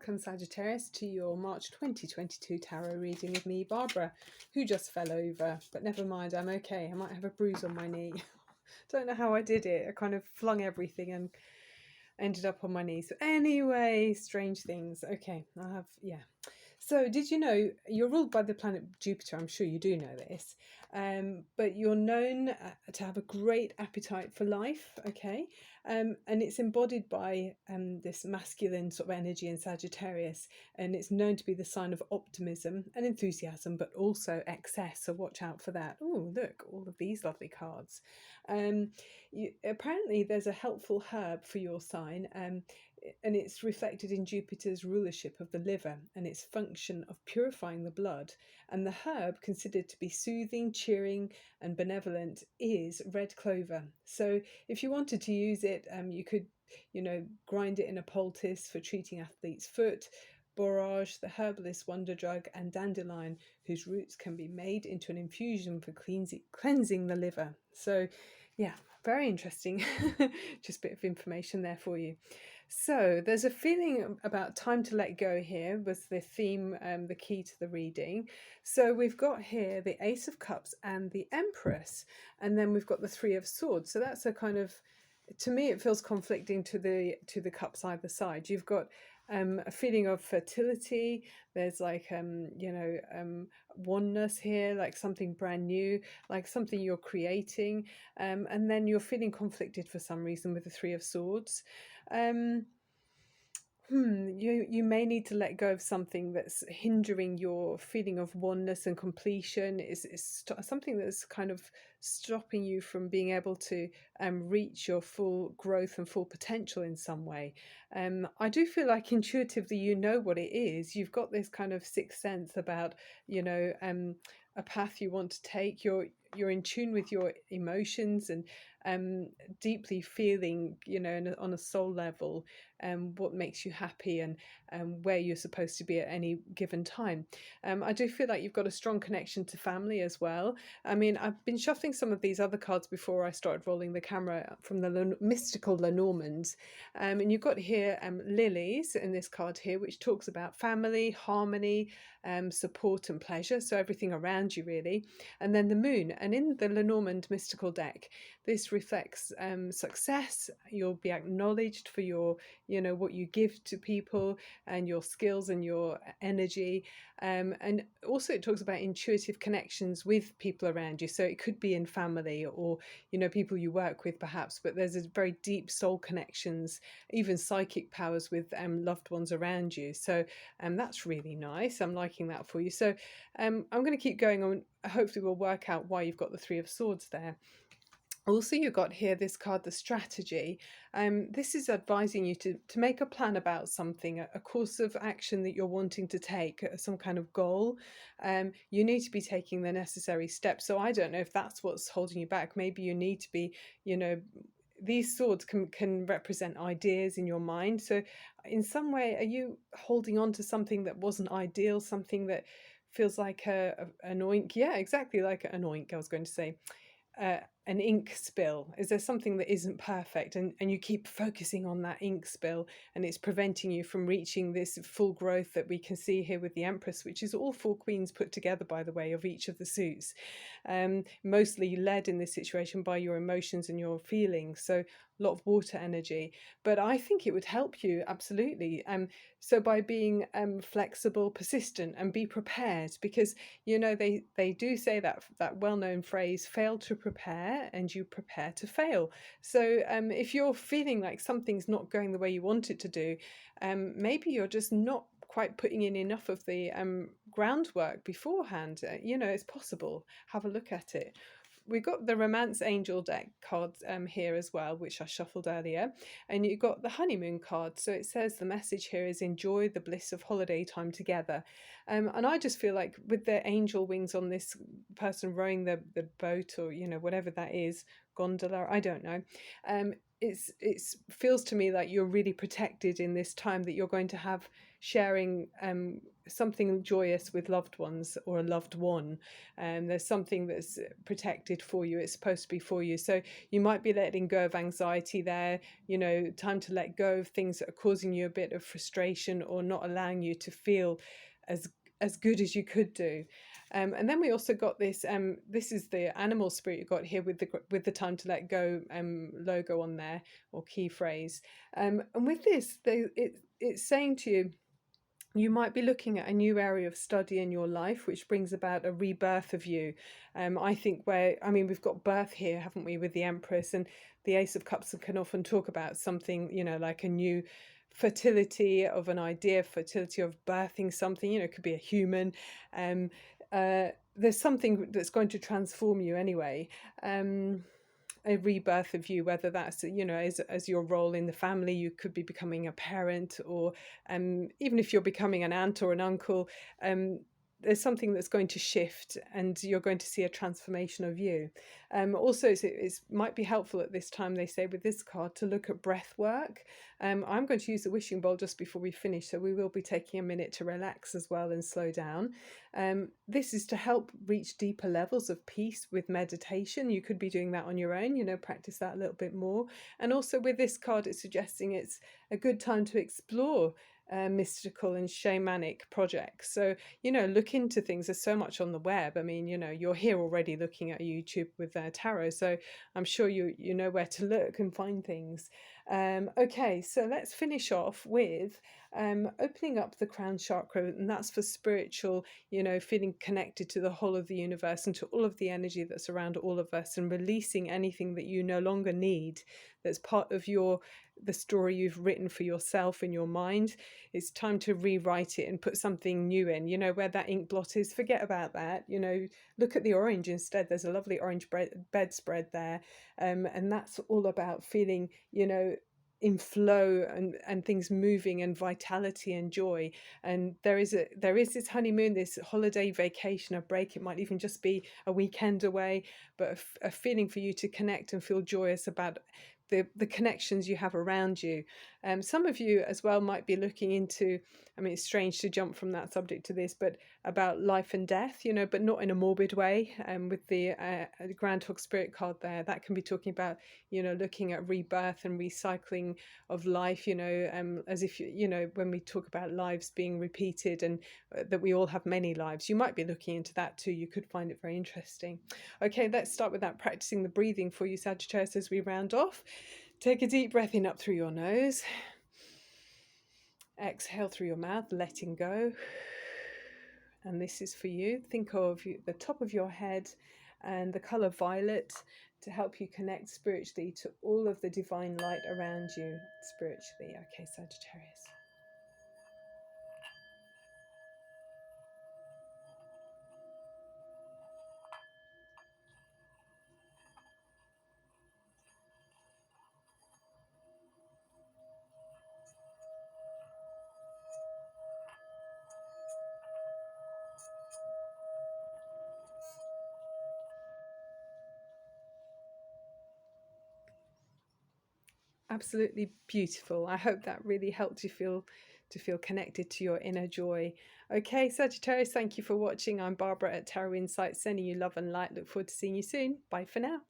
Welcome, Sagittarius, to your March 2022 tarot reading with me, Barbara, who just fell over, but never mind, I'm okay. I might have a bruise on my knee. Don't know how I did it. I kind of flung everything and ended up on my knee. So anyway, strange things. Okay, So did you know you're ruled by the planet Jupiter? I'm sure you do know this. But you're known to have a great appetite for life, okay? And it's embodied by this masculine sort of energy in Sagittarius, and it's known to be the sign of optimism and enthusiasm, but also excess, so watch out for that. Oh, look, all of these lovely cards. Apparently there's a helpful herb for your sign, and it's reflected in Jupiter's rulership of the liver and its function of purifying the blood. And the herb, considered to be soothing, cheering, and benevolent, is red clover. So if you wanted to use it, you could, grind it in a poultice for treating athlete's foot. Borage, the herbalist wonder drug, and dandelion, whose roots can be made into an infusion for cleansing the liver. So, yeah, very interesting. Just a bit of information there for you. So there's a feeling about time to let go here was the theme, the key to the reading. So we've got here the Ace of Cups and the Empress, and then we've got the Three of Swords. So that's a kind of, to me, it feels conflicting to the cups either side. You've got a feeling of fertility. There's like oneness here, like something brand new, like something you're creating, and then you're feeling conflicted for some reason with the Three of Swords. You may need to let go of something that's hindering your feeling of oneness and completion. Is something that's kind of stopping you from being able to reach your full growth and full potential in some way. I do feel like intuitively you know what it is. You've got this kind of sixth sense about a path you want to take. You're in tune with your emotions and deeply feeling, on a soul level, what makes you happy and where you're supposed to be at any given time. I do feel like you've got a strong connection to family as well. I mean, I've been shuffling some of these other cards before I started rolling the camera from the mystical Lenormands, and you've got here lilies in this card here, which talks about family, harmony, support and pleasure, so everything around you really. And then the moon, and in the Lenormand mystical deck, this reflects success. You'll be acknowledged for your, what you give to people and your skills and your energy. And also it talks about intuitive connections with people around you. So it could be in family or, people you work with perhaps, but there's a very deep soul connections, even psychic powers with loved ones around you. So that's really nice. I'm liking that for you. So I'm going to keep going on. Hopefully we'll work out why you've got the Three of Swords there. Also, you've got here this card, the strategy. This is advising you to make a plan about something, a course of action that you're wanting to take, some kind of goal. You need to be taking the necessary steps. So I don't know if that's what's holding you back. Maybe you need to be, these swords can represent ideas in your mind. So in some way, are you holding on to something that wasn't ideal, something that feels like an oink? Yeah, exactly, like an oink, I was going to say. An ink spill? Is there something that isn't perfect and you keep focusing on that ink spill and it's preventing you from reaching this full growth that we can see here with the Empress, which is all four queens put together, by the way, of each of the suits, mostly led in this situation by your emotions and your feelings. So a lot of water energy, but I think it would help you absolutely. So by being flexible, persistent, and be prepared, because they do say that well-known phrase, fail to prepare and you prepare to fail. So if you're feeling like something's not going the way you want it to do, maybe you're just not quite putting in enough of the groundwork beforehand. It's possible. Have a look at it. We've got the Romance Angel deck cards here as well, which I shuffled earlier, and you've got the Honeymoon card. So it says the message here is enjoy the bliss of holiday time together. And I just feel like with the angel wings on this person rowing the boat, or whatever that is, gondola, I don't know, it's feels to me like you're really protected in this time, that you're going to have sharing something joyous with loved ones or a loved one. And there's something that's protected for you, it's supposed to be for you. So you might be letting go of anxiety there, you know, time to let go of things that are causing you a bit of frustration or not allowing you to feel as good as you could do. And then we also got this. This is the animal spirit you got here with the time to let go logo on there, or key phrase. And with this, it's saying to you, you might be looking at a new area of study in your life, which brings about a rebirth of you. I think we've got birth here, haven't we, with the Empress, and the Ace of Cups can often talk about something, you know, like a new fertility of an idea, fertility of birthing something, you know, it could be a human. Um, there's something that's going to transform you anyway. A rebirth of you, whether that's, you know, as your role in the family, you could be becoming a parent, or even if you're becoming an aunt or an uncle, there's something that's going to shift and you're going to see a transformation of you. Also, it might be helpful at this time, they say, with this card, to look at breath work. I'm going to use the wishing bowl just before we finish, so we will be taking a minute to relax as well and slow down. This is to help reach deeper levels of peace with meditation. You could be doing that on your own, you know, practice that a little bit more. And also with this card, it's suggesting it's a good time to explore mystical and shamanic projects. So, you know, look into things. There's so much on the web. I mean, you know, you're here already looking at YouTube with tarot, so I'm sure you know where to look and find things. Okay, so let's finish off with opening up the crown chakra, and that's for spiritual, you know, feeling connected to the whole of the universe and to all of the energy that's around all of us, and releasing anything that you no longer need, that's part of the story you've written for yourself in your mind. It's time to rewrite it and put something new in. You know, where that ink blot is, forget about that. You know, look at the orange instead. There's a lovely orange bedspread there. And that's all about feeling, you know, in flow and things moving and vitality and joy. And there is this honeymoon, this holiday vacation, a break. It might even just be a weekend away, but a feeling for you to connect and feel joyous about the connections you have around you. Some of you as well might be looking into, I mean, it's strange to jump from that subject to this, but about life and death, you know, but not in a morbid way. With the Groundhog Spirit card there, that can be talking about, you know, looking at rebirth and recycling of life, you know, as if, you know, when we talk about lives being repeated and that we all have many lives, you might be looking into that too. You could find it very interesting. Okay, let's start with that, practicing the breathing for you, Sagittarius, as we round off. Take a deep breath in up through your nose. Exhale through your mouth, letting go. And this is for you. Think of the top of your head and the color violet to help you connect spiritually to all of the divine light around you spiritually. Okay, Sagittarius. Absolutely beautiful. I hope that really helped you feel connected to your inner joy. Okay, Sagittarius, thank you for watching. I'm Barbara at Tarot Insights, sending you love and light. Look forward to seeing you soon. Bye for now.